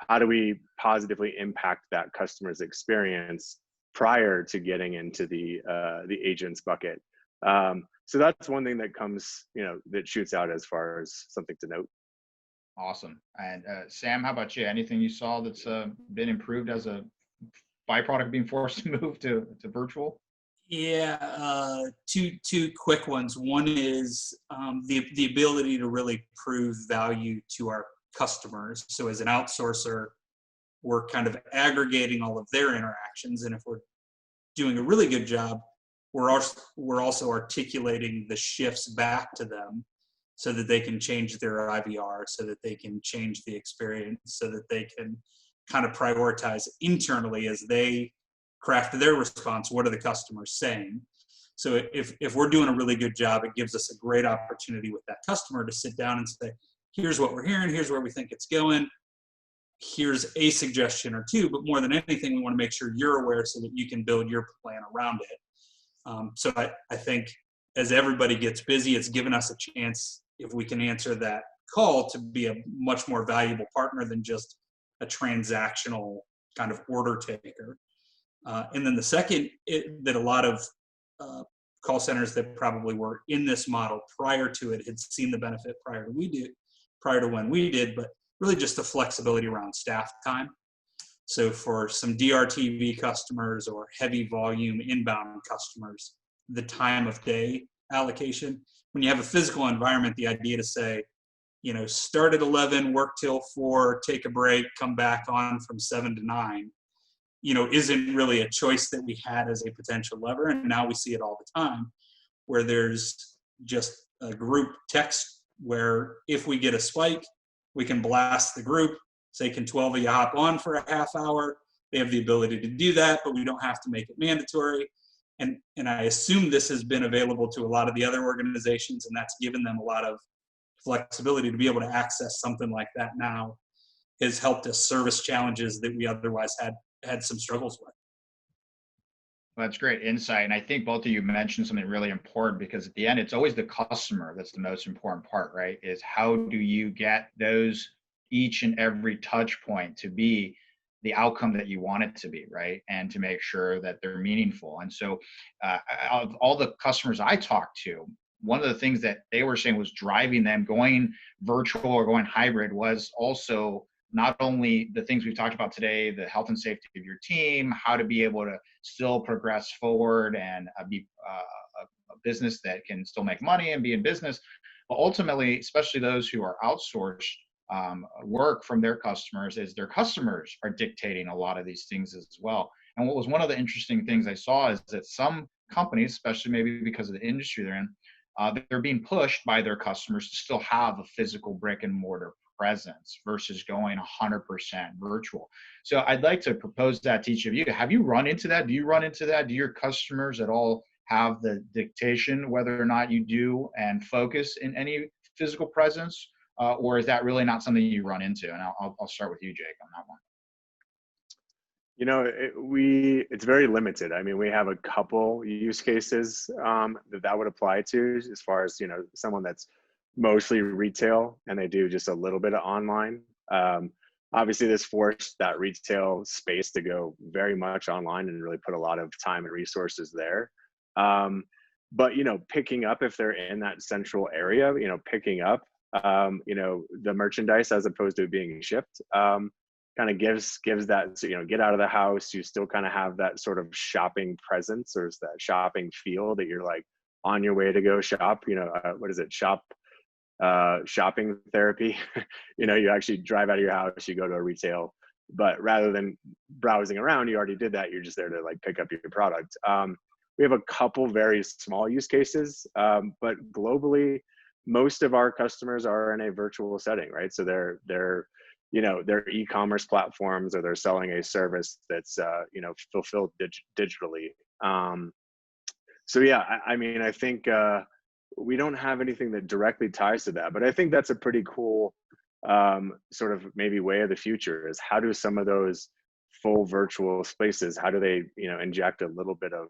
How do we positively impact that customer's experience prior to getting into the agent's bucket? So that's one thing that comes, that shoots out as far as something to note. Awesome. And Sam, how about you? Anything you saw that's been improved as a byproduct of being forced to move to virtual? Yeah, two quick ones. One is the ability to really prove value to our customers. So as an outsourcer, we're kind of aggregating all of their interactions. And if we're doing a really good job, we're also articulating the shifts back to them so that they can change their IVR, so that they can change the experience, so that they can kind of prioritize internally as they craft their response. What are the customers saying? So if we're doing a really good job, it gives us a great opportunity with that customer to sit down and say, here's what we're hearing, here's where we think it's going, here's a suggestion or two, but more than anything, we want to make sure you're aware so that you can build your plan around it. So I think as everybody gets busy, it's given us a chance, if we can answer that call, to be a much more valuable partner than just a transactional kind of order taker. And then the second, that a lot of call centers that probably were in this model prior to it had seen the benefit prior to when we did, but really just the flexibility around staff time. So for some DRTV customers or heavy volume inbound customers, the time of day allocation, when you have a physical environment, the idea to say, start at 11, work till 4, take a break, come back on from 7 to 9, isn't really a choice that we had as a potential lever. And now we see it all the time, where there's just a group text where if we get a spike, we can blast the group, say, can 12 of you hop on for a half hour? They have the ability to do that, but we don't have to make it mandatory. And I assume this has been available to a lot of the other organizations, and that's given them a lot of flexibility to be able to access something like that now has helped us service challenges that we otherwise had some struggles with. Well, that's great insight. And I think both of you mentioned something really important, because at the end, it's always the customer that's the most important part, right? Is how do you get those each and every touch point to be the outcome that you want it to be, right? And to make sure that they're meaningful. And so of all the customers I talked to, one of the things that they were saying was driving them going virtual or going hybrid was also not only the things we've talked about today, the health and safety of your team, how to be able to still progress forward and be a business that can still make money and be in business, but ultimately, especially those who are outsourced work from their customers, is their customers are dictating a lot of these things as well. And what was one of the interesting things I saw is that some companies, especially maybe because of the industry they're in, they're being pushed by their customers to still have a physical brick and mortar presence versus going 100% virtual. So I'd like to propose that to each of you. Have you run into that? Do you run into that? Do your customers at all have the dictation whether or not you do and focus in any physical presence? Or is that really not something you run into? And I'll start with you, Jake, on that one. It's very limited. I mean, we have a couple use cases that would apply to, as far as, someone that's mostly retail and they do just a little bit of online. Obviously, this forced that retail space to go very much online and really put a lot of time and resources there. But, picking up, if they're in that central area, picking up, the merchandise as opposed to it being shipped, kind of gives that, get out of the house, you still kind of have that sort of shopping presence, or that shopping feel that you're like on your way to go shop, what is it? Shopping therapy. You actually drive out of your house, you go to a retail, but rather than browsing around, you already did that. You're just there to like pick up your product. We have a couple very small use cases, but globally, most of our customers are in a virtual setting, right? So they're e-commerce platforms, or they're selling a service that's fulfilled digitally. So yeah, I mean, I think we don't have anything that directly ties to that, but I think that's a pretty cool sort of maybe way of the future, is how do some of those full virtual spaces, how do they inject a little bit of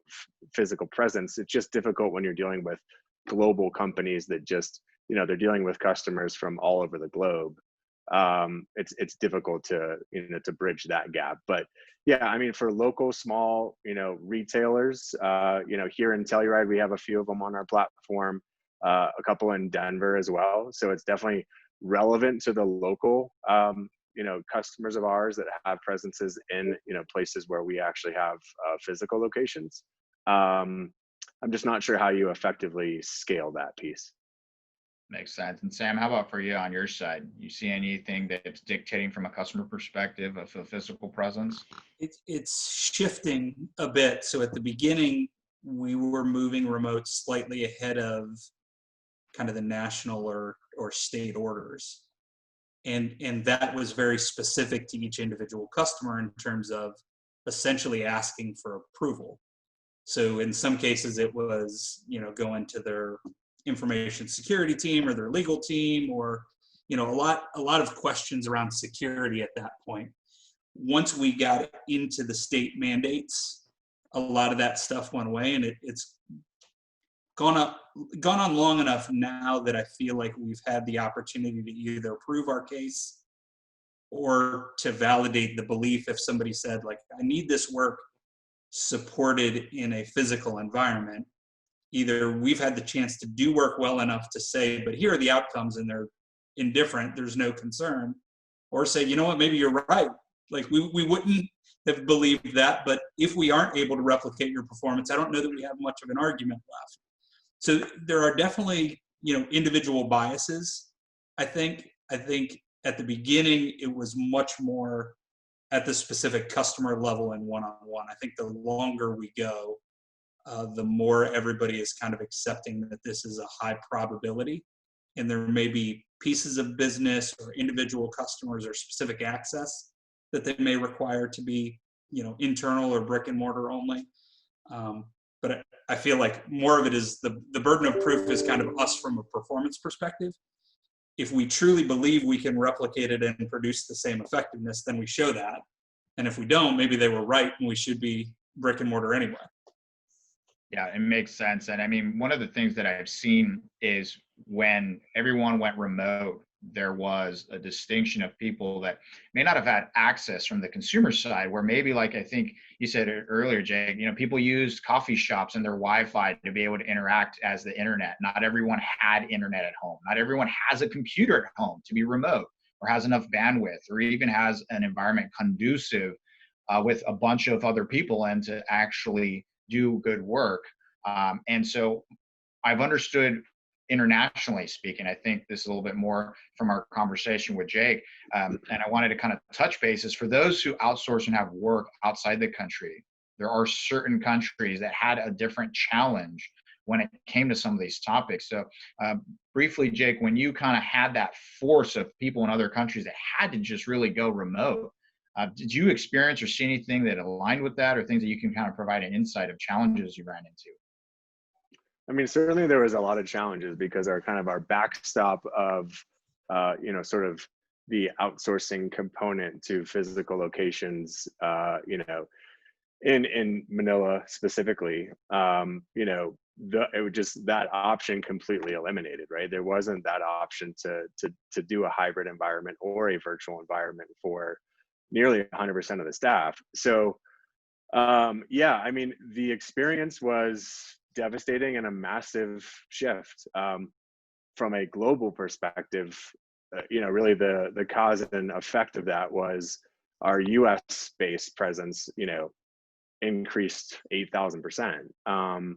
physical presence? It's just difficult when you're dealing with global companies that just they're dealing with customers from all over the globe. It's difficult to bridge that gap. But yeah, I mean, for local small retailers, here in Telluride, we have a few of them on our platform, a couple in Denver as well. So it's definitely relevant to the local customers of ours that have presences in places where we actually have physical locations. I'm just not sure how you effectively scale that piece. Makes sense. And Sam, how about for you on your side? You see anything that's dictating from a customer perspective of a physical presence? It's shifting a bit. So at the beginning, we were moving remote slightly ahead of kind of the national or state orders. And that was very specific to each individual customer in terms of essentially asking for approval. So in some cases it was, going to their information security team or their legal team, or, a lot of questions around security at that point. Once we got into the state mandates, a lot of that stuff went away, and it's gone on long enough now that I feel like we've had the opportunity to either prove our case or to validate the belief. If somebody said, like, I need this work supported in a physical environment, either we've had the chance to do work well enough to say, but here are the outcomes and they're indifferent, there's no concern, or say, you know what, maybe you're right. Like we wouldn't have believed that, but if we aren't able to replicate your performance, I don't know that we have much of an argument left. So there are definitely, individual biases. I think at the beginning, it was much more at the specific customer level and one-on-one. I think the longer we go, the more everybody is kind of accepting that this is a high probability, and there may be pieces of business or individual customers or specific access that they may require to be, internal or brick and mortar only. But I feel like more of it is the burden of proof is kind of us from a performance perspective. If we truly believe we can replicate it and produce the same effectiveness, then we show that. And if we don't, maybe they were right and we should be brick and mortar anyway. Yeah, it makes sense. And I mean, one of the things that I've seen is when everyone went remote, there was a distinction of people that may not have had access from the consumer side, where maybe, like I think you said earlier, Jake, people used coffee shops and their Wi-Fi to be able to interact as the internet. Not everyone had internet at home. Not everyone has a computer at home to be remote, or has enough bandwidth, or even has an environment conducive with a bunch of other people and to actually do good work. And so I've understood, internationally speaking, I think this is a little bit more from our conversation with Jake, and I wanted to kind of touch bases for those who outsource and have work outside the country. There are certain countries that had a different challenge when it came to some of these topics. So briefly, Jake, when you kind of had that force of people in other countries that had to just really go remote, did you experience or see anything that aligned with that, or things that you can kind of provide an insight of challenges you ran into? I mean, certainly there was a lot of challenges because our backstop of, sort of the outsourcing component to physical locations, in Manila specifically, it was just that option completely eliminated, right? There wasn't that option to do a hybrid environment or a virtual environment for nearly 100% of the staff. So, I mean, the experience was devastating and a massive shift. From a global perspective, really the cause and effect of that was our US based presence, increased 8,000%.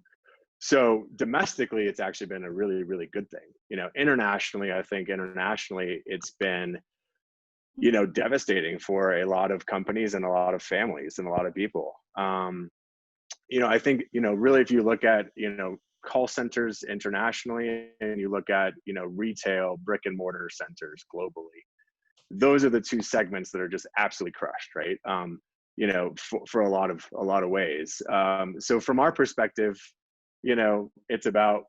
So domestically, it's actually been a really, really good thing. Internationally, I think it's been, devastating for a lot of companies and a lot of families and a lot of people. I think, really, if you look at, call centers internationally and you look at, retail brick and mortar centers globally, those are the two segments that are just absolutely crushed, right? For a lot of ways. So from our perspective, it's about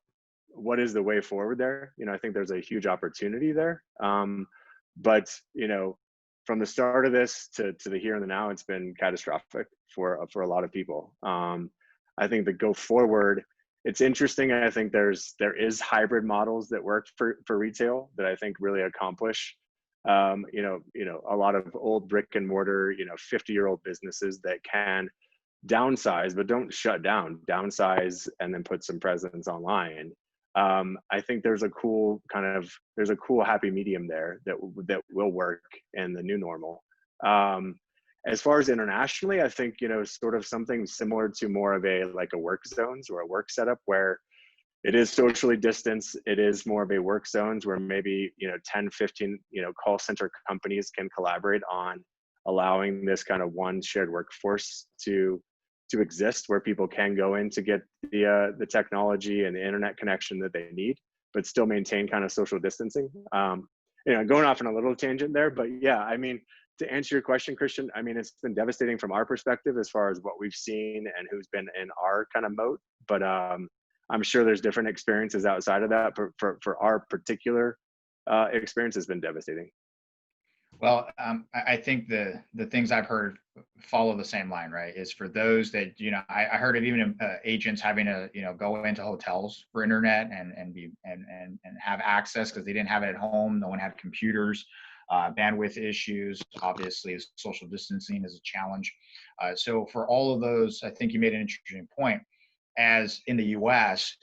what is the way forward there. I think there's a huge opportunity there. But, from the start of this to the here and the now, it's been catastrophic for a lot of people. I think the go forward, it's interesting. I think there is hybrid models that work for retail that I think really accomplish, a lot of old brick and mortar, 50-year-old businesses that can downsize, but don't shut down, downsize, and then put some presence online. I think there's a cool happy medium there that will work in the new normal. As far as internationally, I think, sort of something similar to more of a work zones or a work setup where, it is socially distanced. It is more of a work zones where maybe, 10, 15, call center companies can collaborate on allowing this kind of one shared workforce to exist, where people can go in to get the technology and the internet connection that they need, but still maintain kind of social distancing. Going off on a little tangent there, but yeah, I mean, to answer your question, Christian, I mean, it's been devastating from our perspective as far as what we've seen and who's been in our kind of moat. But I'm sure there's different experiences outside of that. But for our particular experience, has been devastating. Well, I think the things I've heard follow the same line, right? Is for those that, I heard of even agents having to, go into hotels for internet and have access because they didn't have it at home. No one had computers, bandwidth issues. Obviously, social distancing is a challenge. So for all of those, I think you made an interesting point. As in the US,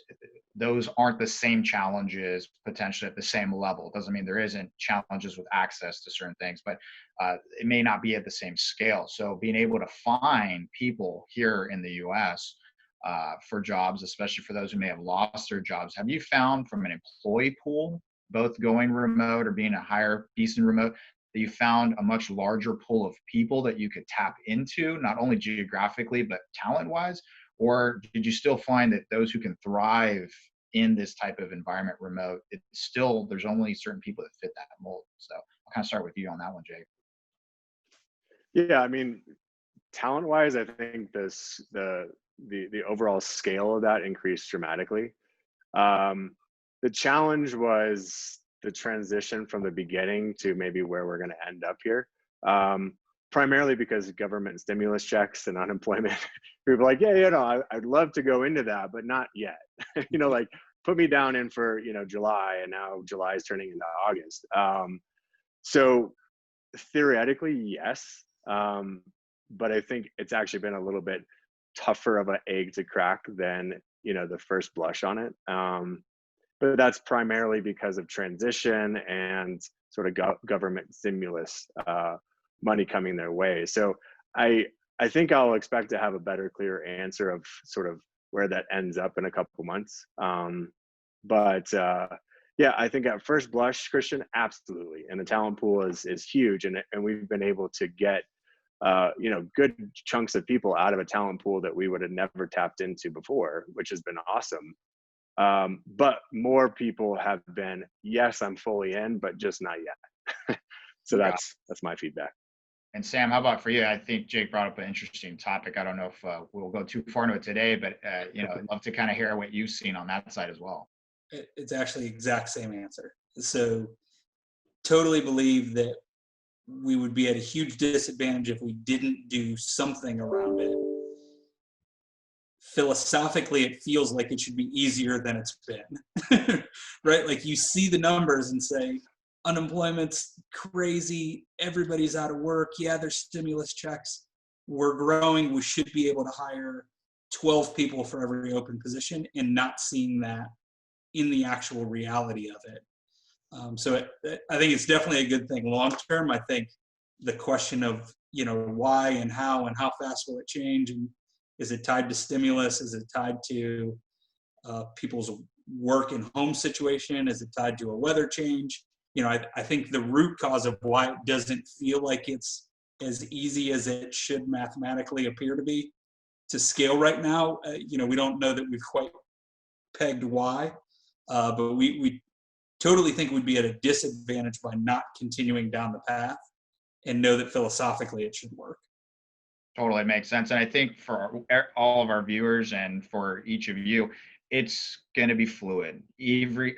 those aren't the same challenges potentially at the same level. Doesn't mean there isn't challenges with access to certain things, but it may not be at the same scale. So being able to find people here in the US for jobs, especially for those who may have lost their jobs, have you found from an employee pool, both going remote or being a higher decent remote, that you found a much larger pool of people that you could tap into, not only geographically, but talent-wise? Or did you still find that those who can thrive in this type of environment remote, it's still, there's only certain people that fit that mold? So I'll kind of start with you on that one, Jake. Yeah, I mean, talent-wise, I think the overall scale of that increased dramatically. The challenge was the transition from the beginning to maybe where we're going to end up here. Primarily because of government stimulus checks and unemployment. People are like, yeah, I'd love to go into that, but not yet. Like put me down in for, July, and now July is turning into August. So theoretically, yes. But I think it's actually been a little bit tougher of an egg to crack than, the first blush on it. But that's primarily because of transition and sort of government stimulus money coming their way. So I think I'll expect to have a better, clear answer of sort of where that ends up in a couple months. Yeah, I think at first blush, Christian, absolutely. And the talent pool is huge. And we've been able to get, good chunks of people out of a talent pool that we would have never tapped into before, which has been awesome. But more people have been, yes, I'm fully in, but just not yet. So that's my feedback. And Sam, how about for you? I think Jake brought up an interesting topic. I don't know if we'll go too far into it today, but I'd love to kind of hear what you've seen on that side as well. It's actually the exact same answer. So totally believe that we would be at a huge disadvantage if we didn't do something around it. Philosophically, it feels like it should be easier than it's been, right? Like you see the numbers and say, unemployment's crazy, everybody's out of work, yeah, there's stimulus checks, we're growing, we should be able to hire 12 people for every open position, and not seeing that in the actual reality of it. So I think it's definitely a good thing long term. I think the question of, why and how fast will it change, and is it tied to stimulus, is it tied to people's work and home situation, is it tied to a weather change? I think the root cause of why it doesn't feel like it's as easy as it should mathematically appear to be to scale right now, we don't know that we've quite pegged why, but we totally think we'd be at a disadvantage by not continuing down the path, and know that philosophically it should work. Totally makes sense. And I think for all of our viewers and for each of you, it's going to be fluid.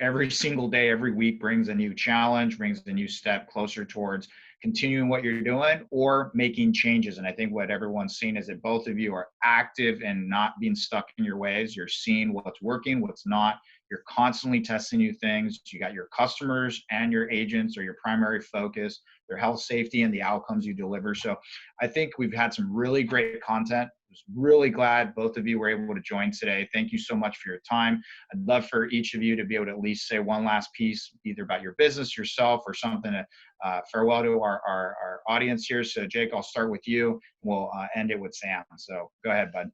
Every single day, every week brings a new challenge, brings a new step closer towards continuing what you're doing or making changes. And I think what everyone's seen is that both of you are active and not being stuck in your ways. You're seeing what's working, what's not. You're constantly testing new things. You got your customers and your agents are your primary focus, their health, safety, and the outcomes you deliver. So I think we've had some really great content. I was really glad both of you were able to join today. Thank you so much for your time. I'd love for each of you to be able to at least say one last piece, either about your business, yourself, or something to farewell to our audience here. So Jake, I'll start with you. We'll end it with Sam. So go ahead, bud.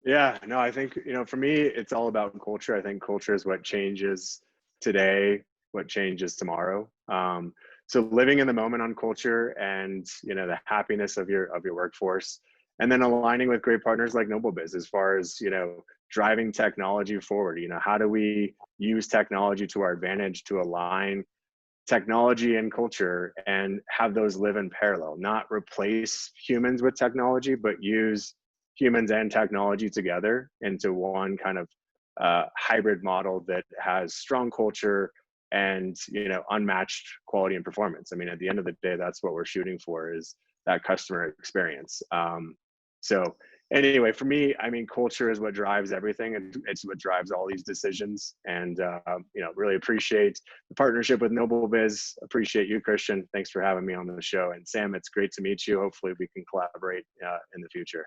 Yeah, no, I think, for me, it's all about culture. I think culture is what changes today, what changes tomorrow. So living in the moment on culture and, the happiness of your workforce, and then aligning with great partners like NobelBiz as far as, driving technology forward. How do we use technology to our advantage to align technology and culture and have those live in parallel, not replace humans with technology, but use humans and technology together into one kind of hybrid model that has strong culture and unmatched quality and performance. I mean, at the end of the day, that's what we're shooting for, is that customer experience. So anyway, for me, I mean, culture is what drives everything, and it's what drives all these decisions. And really appreciate the partnership with NobelBiz. Appreciate you, Christian. Thanks for having me on the show. And Sam, it's great to meet you. Hopefully we can collaborate in the future.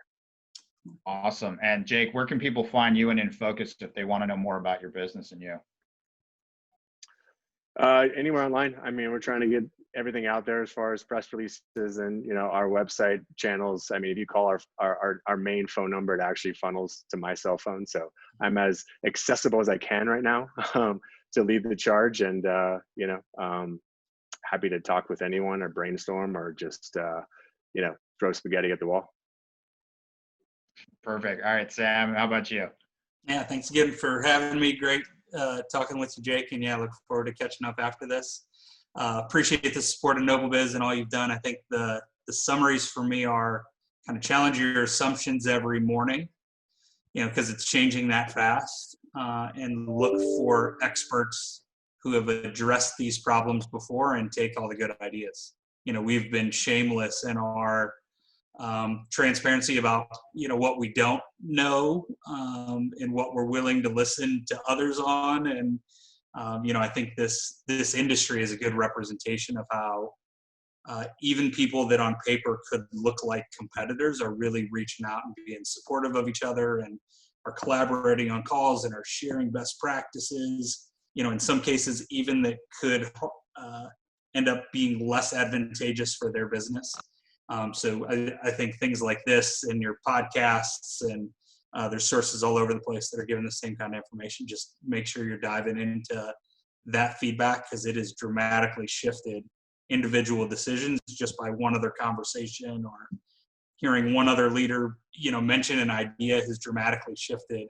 Awesome. And Jake, where can people find you and INFOCU5 if they want to know more about your business and you? Anywhere online. I mean, we're trying to get everything out there as far as press releases and our website channels. I mean, if you call our main phone number, it actually funnels to my cell phone. So I'm as accessible as I can right now to lead the charge, and happy to talk with anyone or brainstorm or just throw spaghetti at the wall. Perfect. All right, Sam, how about you? Yeah, thanks again for having me. Great talking with you, Jake, and look forward to catching up after this. Appreciate the support of NobelBiz and all you've done. I think the summaries for me are kind of challenge your assumptions every morning, because it's changing that fast, and look for experts who have addressed these problems before and take all the good ideas. We've been shameless in our transparency about what we don't know, and what we're willing to listen to others on. And I think this industry is a good representation of how even people that on paper could look like competitors are really reaching out and being supportive of each other, and are collaborating on calls and are sharing best practices, in some cases even that could end up being less advantageous for their business. So I think things like this and your podcasts, and there's sources all over the place that are giving the same kind of information. Just make sure you're diving into that feedback, because it has dramatically shifted individual decisions just by one other conversation, or hearing one other leader, mention an idea has dramatically shifted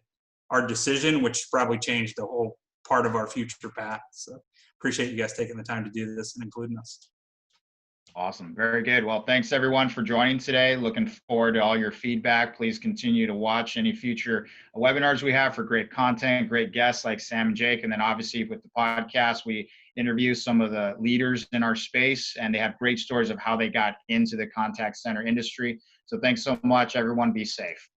our decision, which probably changed the whole part of our future path. So appreciate you guys taking the time to do this and including us. Awesome. Very good. Well, thanks everyone for joining today. Looking forward to all your feedback. Please continue to watch any future webinars we have for great content, great guests like Sam and Jake. And then obviously with the podcast, we interview some of the leaders in our space, and they have great stories of how they got into the contact center industry. So thanks so much, everyone. Be safe.